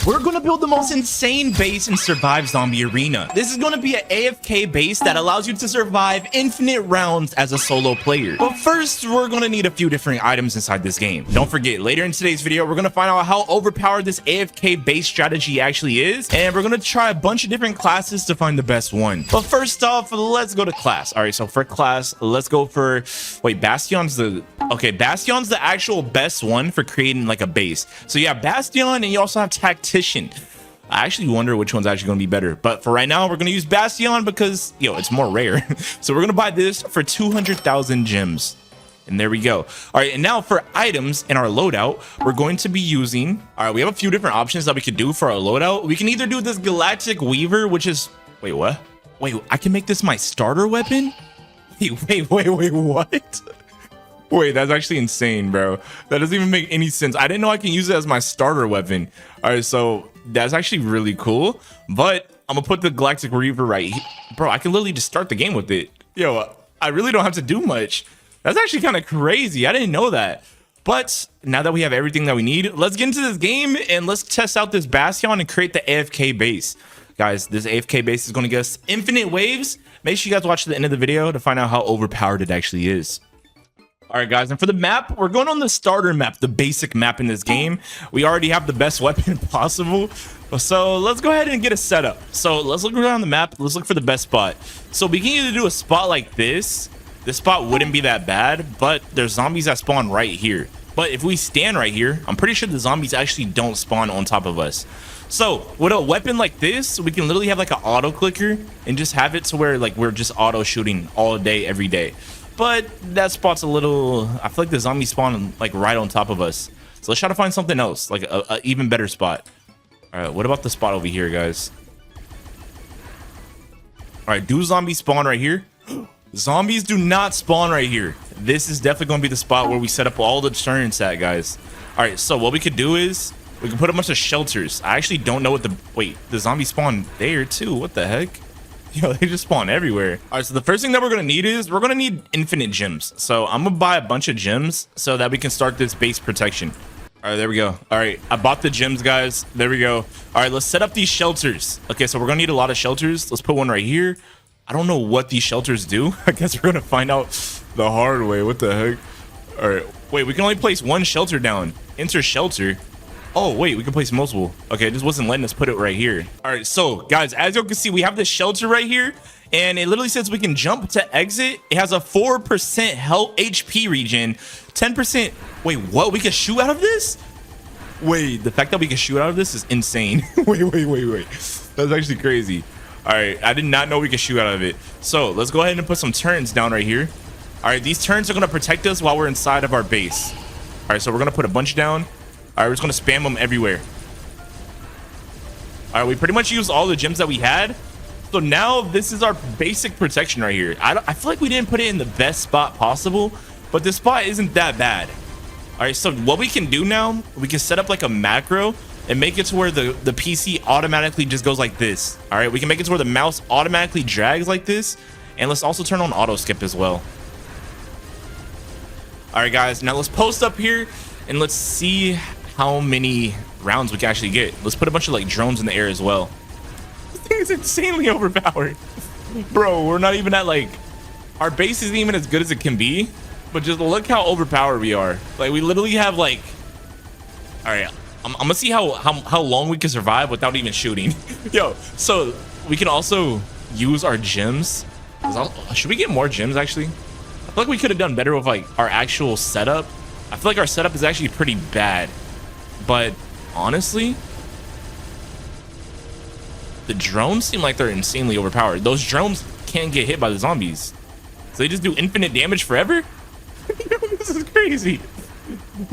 we're gonna build the most insane base in Survive Zombie Arena. This is gonna be an AFK base that allows you to survive infinite rounds as a solo player. But first, we're gonna need a few different items inside this game. Don't forget, later in today's video, we're gonna find out how overpowered this AFK base strategy actually is, and we're gonna try a bunch of different classes to find the best one. But first off, let's go to class. All right, so for class, let's go for, wait, Bastion's the actual best one for creating like a base. So yeah, Bastion, and you also have Tactician. I actually wonder which one's actually going to be better, but for right now we're going to use Bastion because it's more rare. So we're going to buy this for 200,000 gems, and there we go. All right, and now for items in our loadout, we're going to be using, all right, we have a few different options that we could do for our loadout. We can either do this Galactic Weaver, which is, wait, what? Wait, I can make this my starter weapon? Wait, what? Wait, that's actually insane, bro. That doesn't even make any sense. I didn't know I can use it as my starter weapon. All right, so that's actually really cool. But I'm gonna put the Galactic Weaver right here. Bro, I can literally just start the game with it. Yo, I really don't have to do much. That's actually kind of crazy. I didn't know that. But now that we have everything that we need, let's get into this game and let's test out this Bastion and create the AFK base. Guys, this AFK base is gonna get us infinite waves. Make sure you guys watch to the end of the video to find out how overpowered it actually is. All right, guys, and for the map, we're going on the starter map, the basic map in this game. We already have the best weapon possible, so let's go ahead and get a setup. So let's look around the map. Let's look for the best spot. So we can either do a spot like this. This spot wouldn't be that bad, but there's zombies that spawn right here. But if we stand right here, I'm pretty sure the zombies actually don't spawn on top of us. So with a weapon like this, we can literally have like an auto clicker and just have it to where like we're just auto shooting all day, every day. But that spot's a little, I feel like the zombies spawn like right on top of us. So let's try to find something else, like a even better spot. All right, what about the spot over here, guys? All right, do zombies spawn right here? Zombies do not spawn right here. This is definitely going to be the spot where we set up all the turrets at, guys. All right, so what we could do is we can put a bunch of shelters. I actually don't know what wait, the zombies spawn there too. What the heck? Yo, they just spawn everywhere. All right, so the first thing that we're gonna need is we're gonna need infinite gems. So I'm gonna buy a bunch of gems so that we can start this base protection. All right, there we go. All right, I bought the gems, guys. There we go. All right, let's set up these shelters. Okay, so we're gonna need a lot of shelters. Let's put one right here. I don't know what these shelters do. I guess we're gonna find out the hard way. What the heck? All right, wait, we can only place one shelter down. Enter shelter. Oh, wait, we can place multiple. Okay, this wasn't letting us put it right here. All right, so guys, as you can see, we have this shelter right here, and it literally says we can jump to exit. It has a 4% health HP regen, 10%. Wait, what? We can shoot out of this? Wait, the fact that we can shoot out of this is insane. wait. That's actually crazy. All right, I did not know we could shoot out of it. So let's go ahead and put some turrets down right here. All right, these turrets are gonna protect us while we're inside of our base. All right, so we're gonna put a bunch down. All right, we're just gonna spam them everywhere. All right, we pretty much used all the gems that we had. So now this is our basic protection right here. I feel like we didn't put it in the best spot possible, but this spot isn't that bad. All right, so what we can do now, we can set up like a macro and make it to where the PC automatically just goes like this. All right, we can make it to where the mouse automatically drags like this. And let's also turn on auto skip as well. All right, guys, now let's post up here and let's see how many rounds we can actually get. Let's put a bunch of like drones in the air as well. This thing is insanely overpowered. Bro, we're not even at like, our base isn't even as good as it can be, but just look how overpowered we are. Like we literally have like, all right, I'm gonna see how long we can survive without even shooting. Yo, so we can also use our gems. Should we get more gems actually? I feel like we could have done better with like our actual setup. I feel like our setup is actually pretty bad. But honestly, the drones seem like they're insanely overpowered. Those drones can't get hit by the zombies, so they just do infinite damage forever. This is crazy,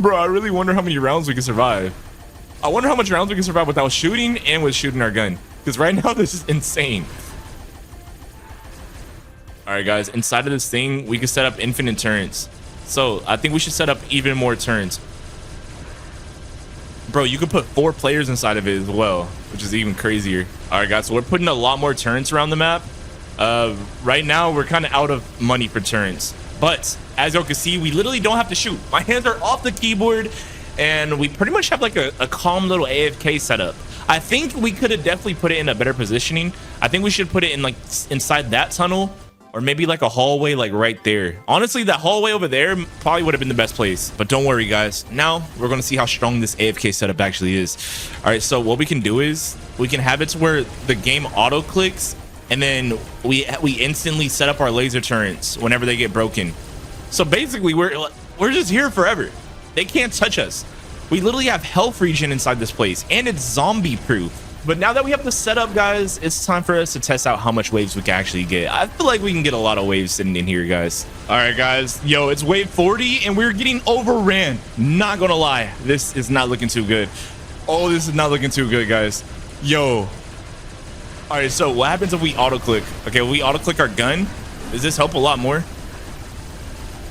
bro. I really wonder how many rounds we can survive. I wonder how much rounds we can survive without shooting and with shooting our gun, because right now this is insane. All right, guys, inside of this thing we can set up infinite turrets, so I think we should set up even more turrets. Bro, you could put 4 players inside of it as well, which is even crazier. All right, guys, so we're putting a lot more turrets around the map. Right now, we're kind of out of money for turrets. But as you can see, we literally don't have to shoot. My hands are off the keyboard, and we pretty much have like a calm little AFK setup. I think we could have definitely put it in a better positioning. I think we should put it in like inside that tunnel, or maybe like a hallway like right there. Honestly, that hallway over there probably would have been the best place. But don't worry, guys. Now we're going to see how strong this AFK setup actually is. All right, so what we can do is we can have it to where the game auto clicks, and then we instantly set up our laser turrets whenever they get broken. So basically, we're just here forever. They can't touch us. We literally have health regen inside this place, and it's zombie proof. But now that we have the setup, guys, it's time for us to test out how much waves we can actually get. I feel like we can get a lot of waves sitting in here, guys. All right, guys. Yo, it's wave 40, and we're getting overran. Not gonna lie, this is not looking too good. Oh, this is not looking too good, guys. Yo. All right, so what happens if we auto-click? Okay, we auto-click our gun. Does this help a lot more?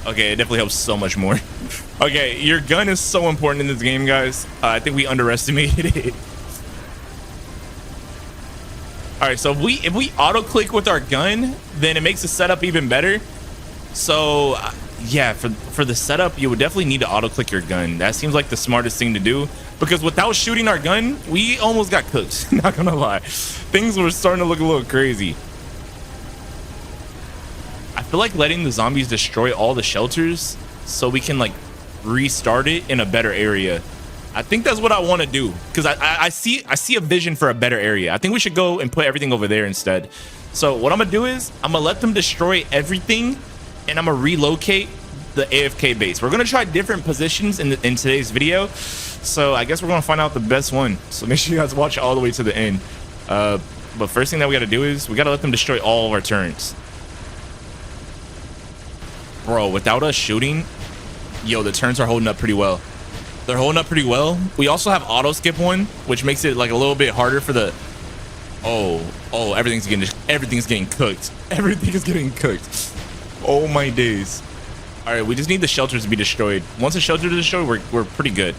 Okay, it definitely helps so much more. Okay, your gun is so important in this game, guys. I think we underestimated it. All right, so if we auto click with our gun, then it makes the setup even better. So yeah, for the setup, you would definitely need to auto click your gun. That seems like the smartest thing to do, because without shooting our gun, we almost got cooked. Not gonna lie, things were starting to look a little crazy. I feel like letting the zombies destroy all the shelters so we can like restart it in a better area. I think that's what I want to do, because I see a vision for a better area. I think we should go and put everything over there instead. So what I'm gonna do is I'm gonna let them destroy everything, and I'm gonna relocate the AFK base. We're gonna try different positions in today's video, so I guess we're gonna find out the best one. So make sure you guys watch all the way to the end. But first thing that we gotta do is we gotta let them destroy all of our turrets. Bro, without us shooting, yo, the turrets are holding up pretty well. They're holding up pretty well. We also have auto skip one, which makes it like a little bit harder for the... Oh, everything's getting cooked. Everything is getting cooked. Oh my days. All right, we just need the shelters to be destroyed. Once the shelters are destroyed, we're pretty good.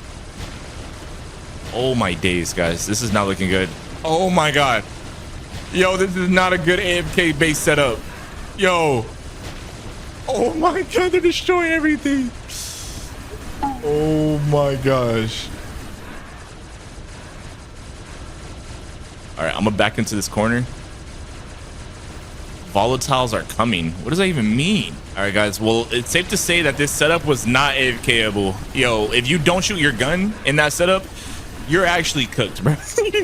Oh my days, guys. This is not looking good. Oh my God. Yo, this is not a good AFK base setup. Yo. Oh my God, they're destroying everything. Oh my gosh. All right, I'm gonna back into this corner. Volatiles are coming. What does that even mean? All right, guys. Well, it's safe to say that this setup was not AFK-able. Yo, if you don't shoot your gun in that setup, you're actually cooked, bro.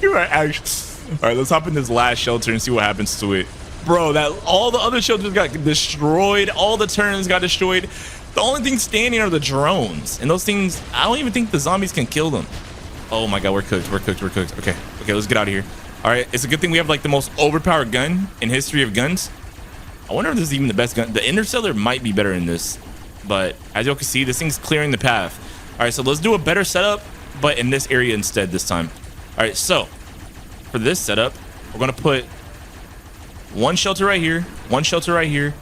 You are actually... All right, let's hop in this last shelter and see what happens to it. Bro, that all the other shelters got destroyed. All the turrets got destroyed. The only thing standing are the drones, and those things, I don't even think the zombies can kill them. Oh my God, we're cooked. Okay, let's get out of here. All right, it's a good thing we have like the most overpowered gun in history of guns. I wonder if this is even the best gun. The Interstellar might be better in this, but as you can see, this thing's clearing the path. All right, so let's do a better setup, but in this area instead this time. All right, so for this setup, we're gonna put one shelter right here, one shelter right here.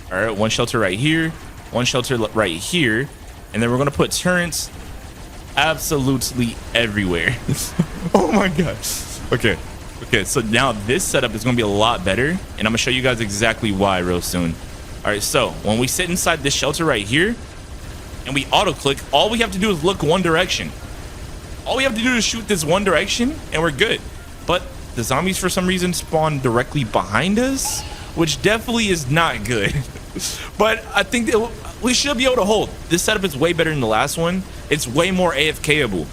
All right, one shelter right here, one shelter right here, and then we're gonna put turrets absolutely everywhere. Oh my God. Okay, so now this setup is gonna be a lot better, and I'm gonna show you guys exactly why real soon. All right, so when we sit inside this shelter right here and we auto click, all we have to do is look one direction. All we have to do is shoot this one direction and we're good. But the zombies for some reason spawn directly behind us, which definitely is not good. But I think that we should be able to hold. This setup is way better than the last one. It's way more AFK-able.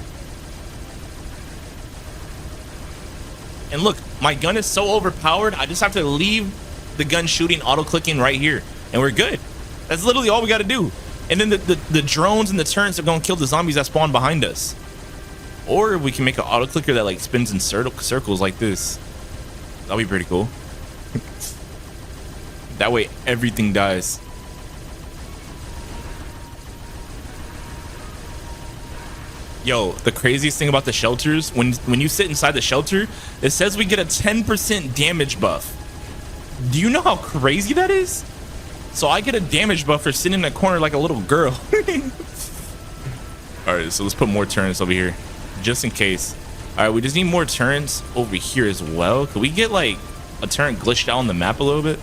And look, my gun is so overpowered, I just have to leave the gun shooting auto-clicking right here, and we're good. That's literally all we got to do. And then the drones and the turrets are going to kill the zombies that spawn behind us. Or we can make an auto-clicker that like spins in circles like this. That'll be pretty cool. That way everything dies. Yo, the craziest thing about the shelters, when you sit inside the shelter, it says we get a 10% damage buff. Do you know how crazy that is? So I get a damage buff for sitting in a corner like a little girl. All right, so let's put more turrets over here, just in case. All right, we just need more turrets over here as well. Could we get like a turret glitched out on the map a little bit?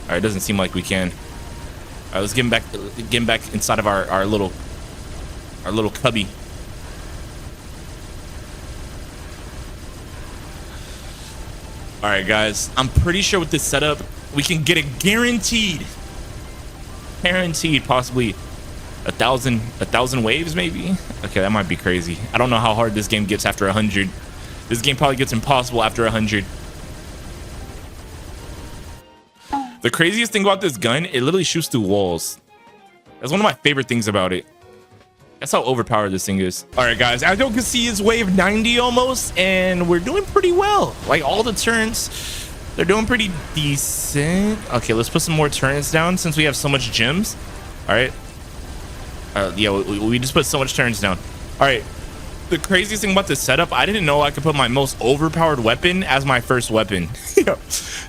All right, it doesn't seem like we can. All right, let's get him back inside of our little cubby. All right, guys, I'm pretty sure with this setup, we can get a guaranteed possibly a thousand waves, maybe. Okay, that might be crazy. I don't know how hard this game gets after 100. This game probably gets impossible after 100. The craziest thing about this gun, it literally shoots through walls. That's one of my favorite things about it. That's how overpowered this thing is. All right, guys, as you can see, it's wave 90 almost, and we're doing pretty well. Like, all the turns, they're doing pretty decent. Okay, let's put some more turns down since we have so much gems. All right. Yeah, we just put so much turns down. All right. The craziest thing about this setup, I didn't know I could put my most overpowered weapon as my first weapon.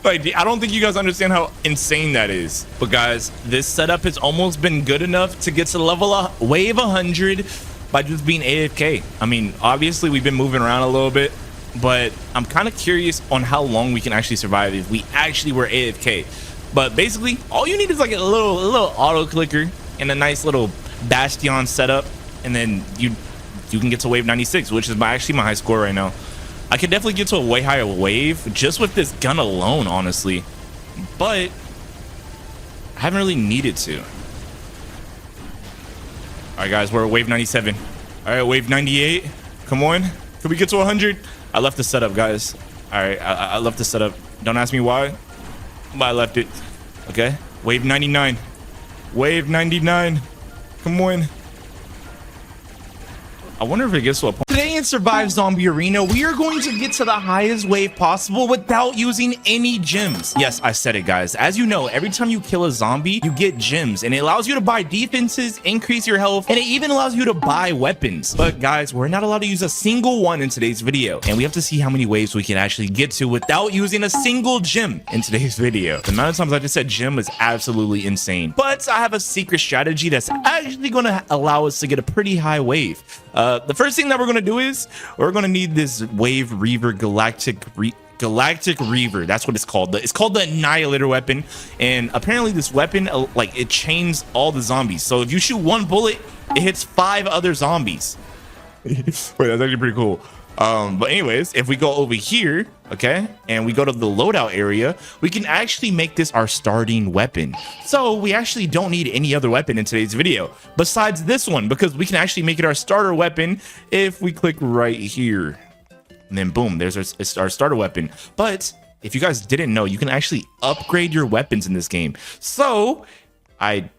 Like, I don't think you guys understand how insane that is. But guys, this setup has almost been good enough to get to level wave 100 by just being AFK. I mean, obviously we've been moving around a little bit, but I'm kind of curious on how long we can actually survive if we actually were AFK. But basically, all you need is like a little auto clicker and a nice little bastion setup, and then you can get to wave 96, which is actually my high score right now. I could definitely get to a way higher wave just with this gun alone, honestly, but I haven't really needed to. All right, guys, we're at wave 97. All right, wave 98. Come on, can we get to 100? I left the setup, guys. All right, I left the setup. Don't ask me why, but I left it. Okay, wave 99. Wave 99. Come on. I wonder if it gets to a point. Today in Survive Zombie Arena, we are going to get to the highest wave possible without using any gems. Yes, I said it, guys. As you know, every time you kill a zombie, you get gems, and it allows you to buy defenses, increase your health, and it even allows you to buy weapons. But guys, we're not allowed to use a single one in today's video, and we have to see how many waves we can actually get to without using a single gem in today's video. The amount of times I just said gem is absolutely insane. But I have a secret strategy that's actually going to allow us to get a pretty high wave. The first thing that we're going to do is we're going to need this Wave Reaver Galactic Reaver. That's what it's called. It's called the Annihilator weapon. And apparently this weapon, like, it chains all the zombies. So if you shoot one bullet, it hits 5 other zombies. Wait, that's actually pretty cool. But anyways, if we go over here, okay, and we go to the loadout area, we can actually make this our starting weapon. So we actually don't need any other weapon in today's video besides this one, because we can actually make it our starter weapon if we click right here. And then boom, there's our starter weapon. But if you guys didn't know, you can actually upgrade your weapons in this game. So it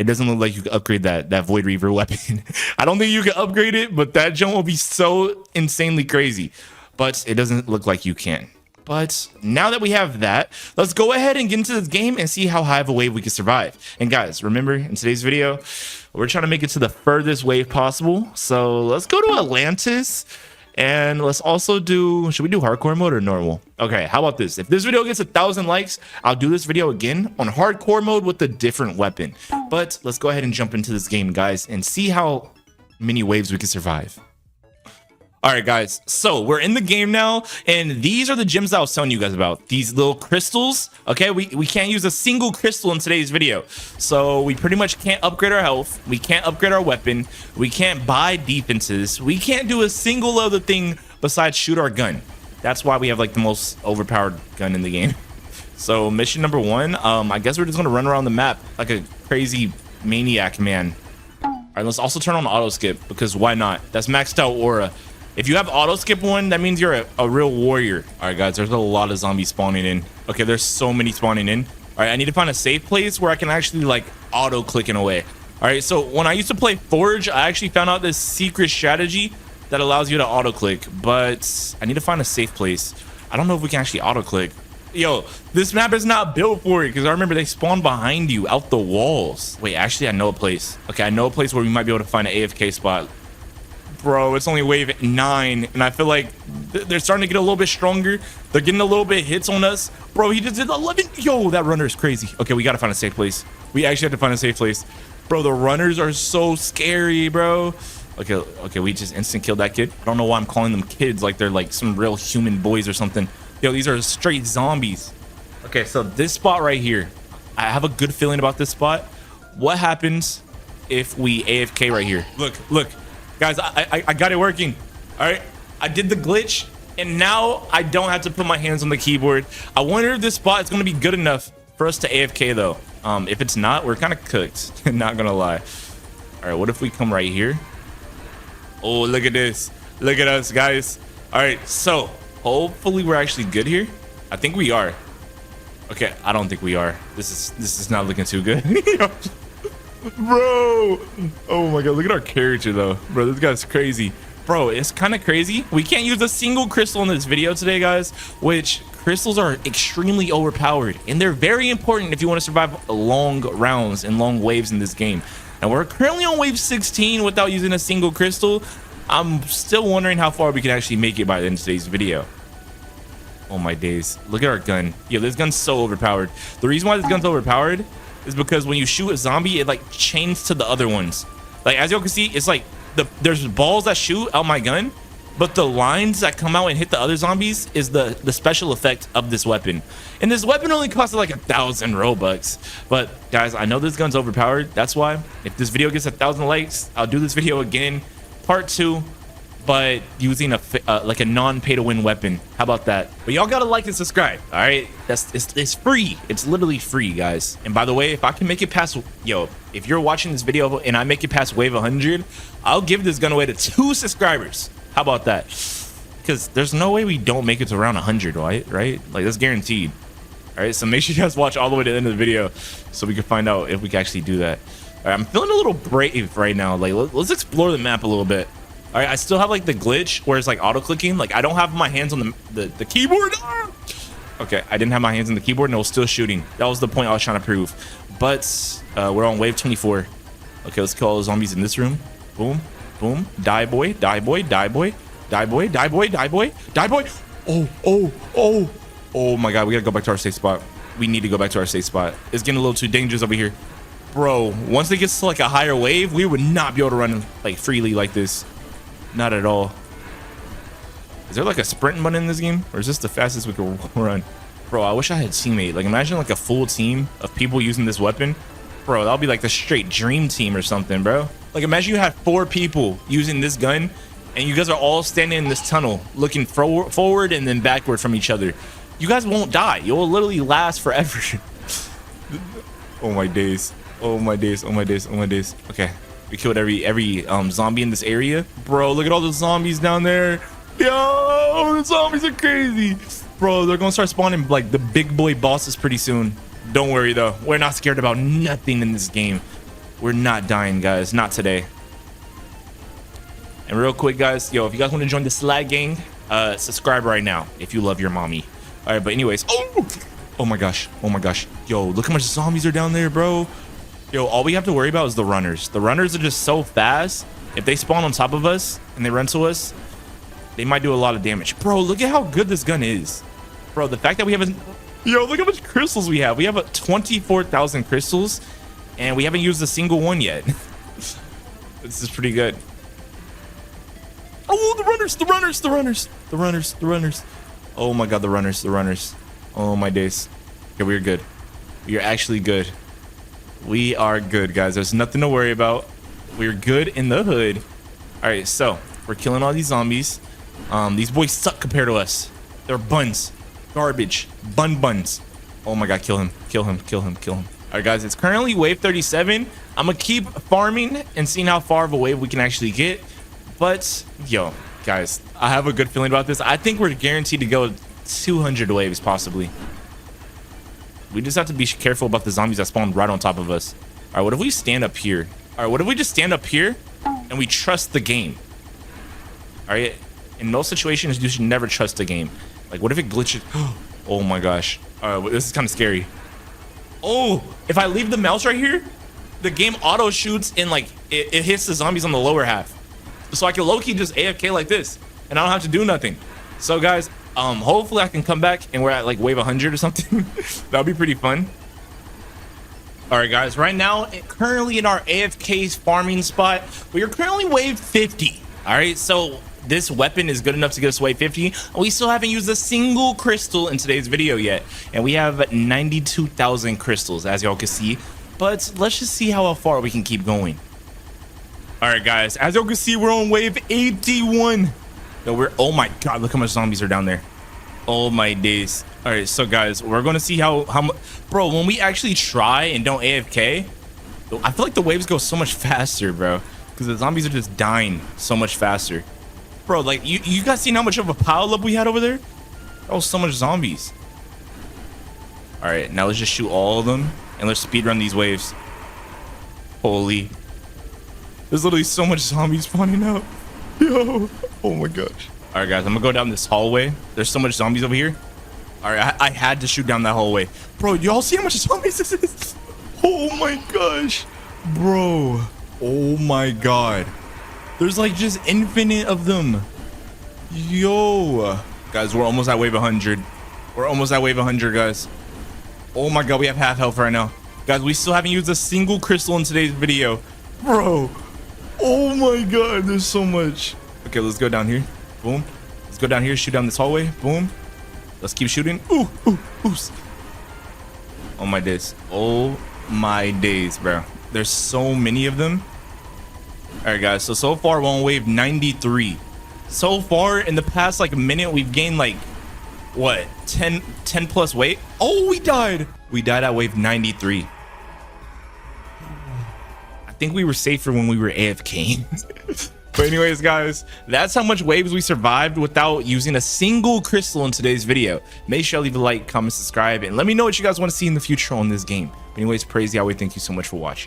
doesn't look like you can upgrade that Void Reaver weapon. I don't think you can upgrade it, but that jump will be so insanely crazy. But it doesn't look like you can. But now that we have that, let's go ahead and get into this game and see how high of a wave we can survive. And guys, remember, in today's video, we're trying to make it to the furthest wave possible. So let's go to Atlantis. And let's also do, should we do hardcore mode or normal? Okay, how about this? If this video gets 1,000 likes, I'll do this video again on hardcore mode with a different weapon. But let's go ahead and jump into this game, guys, and see how many waves we can survive. All right, guys, so we're in the game now, and these are the gems that I was telling you guys about. These little crystals, okay? We can't use a single crystal in today's video. So we pretty much can't upgrade our health. We can't upgrade our weapon. We can't buy defenses. We can't do a single other thing besides shoot our gun. That's why we have, like, the most overpowered gun in the game. So mission number 1, I guess we're just gonna run around the map like a crazy maniac, man. All right, let's also turn on auto skip, because why not? That's maxed out aura. If you have auto skip one, that means you're a real warrior. All right, guys, there's a lot of zombies spawning in. Okay, there's so many spawning in. All right, I need to find a safe place where I can actually, like, auto click in a way. All right, so when I used to play Forge, I actually found out this secret strategy that allows you to auto click, but I need to find a safe place. I don't know if we can actually auto click. Yo, this map is not built for it, because I remember they spawn behind you out the walls. Wait, actually, I know a place. Okay, I know a place where we might be able to find an AFK spot. Bro, it's only wave 9, and I feel like they're starting to get a little bit stronger. They're getting a little bit hits on us. Bro, he just did 11. Yo, that runner is crazy. Okay, we gotta find a safe place. We actually have to find a safe place. Bro, the runners are so scary, bro. Okay, we just instant killed that kid. I don't know why I'm calling them kids, like they're like some real human boys or something. Yo, these are straight zombies. Okay, so this spot right here, I have a good feeling about this spot. What happens if we AFK right here? Look. Guys, I got it working. All right, I did the glitch. And now I don't have to put my hands on the keyboard. I wonder if this spot is going to be good enough for us to AFK though. If it's not, we're kind of cooked. Not gonna lie. All right, what if we come right here? Oh, look at this. Look at us, guys. All right, so hopefully we're actually good here. I think we are. Okay, I don't think we are. This is not looking too good. Bro, oh my god, look at our character though. Bro, this guy's crazy. Bro, it's kind of crazy. We can't use a single crystal in this video today, guys, which crystals are extremely overpowered, and they're very important if you want to survive long rounds and long waves in this game. And we're currently on wave 16 without using a single crystal. I'm still wondering how far we can actually make it by the end of today's video. Oh my days, look at our gun. Yo, this gun's so overpowered. The reason why this gun's overpowered is because when you shoot a zombie, it like chains to the other ones. Like, as y'all can see, it's like there's balls that shoot out my gun, but the lines that come out and hit the other zombies is the special effect of this weapon. And this weapon only costs like 1,000 Robux. But guys, I know this gun's overpowered. That's why if this video gets 1,000 likes, I'll do this video again, part 2, but using like a non-pay-to-win weapon. How about that? But y'all gotta like and subscribe. All right, it's free. It's literally free, guys. And by the way, if I can make it past, yo, if you're watching this video and I make it past wave 100, I'll give this gun away to 2 subscribers. How about that? Because there's no way we don't make it to around 100, right? Like, that's guaranteed. All right, so make sure you guys watch all the way to the end of the video so we can find out if we can actually do that. All right, I'm feeling a little brave right now. Like, let's explore the map a little bit. All right, I still have like the glitch where it's like auto clicking. Like, I don't have my hands on the keyboard. Ah! Okay, I didn't have my hands on the keyboard and it was still shooting. That was the point I was trying to prove. But we're on wave 24. Okay, let's kill all the zombies in this room. Boom, boom. Die boy, die boy, die boy, die boy, die boy, die boy, die boy. Oh my god, we gotta go back to our safe spot. We need to go back to our safe spot. It's getting a little too dangerous over here. Bro, once it gets to like a higher wave, we would not be able to run like freely like this. Not at all. Is there like a sprint button in this game, or is this the fastest we can run? Bro, I wish I had a teammate. Like, imagine like a full team of people using this weapon. Bro, that'll be like the straight dream team or something, bro. Like, imagine you have 4 people using this gun and you guys are all standing in this tunnel looking forward and then backward from each other. You guys won't die. You'll literally last forever. Oh my days. Oh my days. Oh my days. Oh my days. Okay, we killed every zombie in this area. Bro, look at all the zombies down there. Yo, the zombies are crazy. Bro, they're gonna start spawning like the big boy bosses pretty soon. Don't worry though, we're not scared about nothing in this game. We're not dying, guys, not today. And real quick, guys, yo, if you guys want to join the Slat gang, subscribe right now if you love your mommy. All right, but anyways, oh my gosh, yo, look how much zombies are down there, bro. Yo, all we have to worry about is the runners. The runners are just so fast. If they spawn on top of us and they run to us, they might do a lot of damage. Bro, look at how good this gun is. Bro, the fact that we haven't... Yo, look how much crystals we have. We have 24,000 crystals, and we haven't used a single one yet. This is pretty good. Oh, the runners. Oh my god, the runners. Oh my days. Okay, we're good. We are actually good. We are good, guys. There's nothing to worry about. We're good in the hood. All right, so we're killing all these zombies. These boys suck compared to us. They're buns. Garbage. Buns. Oh my god, kill him. All right, guys, it's currently wave 37. I'm gonna keep farming and seeing how far of a wave we can actually get. But yo, guys, I have a good feeling about this. I think we're guaranteed to go 200 waves possibly. We just have to be careful about the zombies that spawn right on top of us. All right, what if we stand up here? All right, what if we just stand up here and we trust the game? All right, in those situations, you should never trust the game. Like, what if it glitches? Oh my gosh. All right, this is kind of scary. Oh, if I leave the mouse right here, the game auto shoots and like it hits the zombies on the lower half. So I can low-key just AFK like this and I don't have to do nothing. So guys, hopefully I can come back and we're at like wave 100 or something. That'll be pretty fun. All right, guys, right now, currently in our AFK farming spot, we are currently wave 50. All right, so this weapon is good enough to get us wave 50. We still haven't used a single crystal in today's video yet, and we have 92,000 crystals, as y'all can see. But let's just see how far we can keep going. All right, guys, as y'all can see, we're on wave 81. Yo, oh my God, look how much zombies are down there. Oh my days. All right, so guys, we're going to see how much, bro, when we actually try and don't AFK, I feel like the waves go so much faster, bro, because the zombies are just dying so much faster. Bro, like, you guys seen how much of a pile up we had over there? Oh, so much zombies. All right, now let's just shoot all of them and let's speed run these waves. Holy. There's literally so much zombies spawning out. Yo. Oh my gosh. All right, guys, I'm gonna go down this hallway. There's so much zombies over here. All right, I had to shoot down that hallway. Bro, y'all see how much zombies this is? Oh my gosh. Bro. Oh my God. There's like just infinite of them. Yo. Guys, we're almost at wave 100. We're almost at wave 100, guys. Oh my God, we have half health right now. Guys, we still haven't used a single crystal in today's video. Bro. Oh my God, there's so much. Okay, let's go down here. Boom. Let's go down here, shoot down this hallway. Boom. Let's keep shooting. Ooh, ooh, ooh. Oh my days. Oh my days, bro. There's so many of them. All right, guys. So far, we're on wave 93. So far, in the past, like, minute, we've gained, like, what? 10 plus weight? Oh, we died. We died at wave 93. I think we were safer when we were AFK. But anyways, guys, that's how much waves we survived without using a single crystal in today's video. Make sure to leave a like, comment, subscribe, and let me know what you guys want to see in the future on this game. But anyways, praise Yahweh. Thank you so much for watching.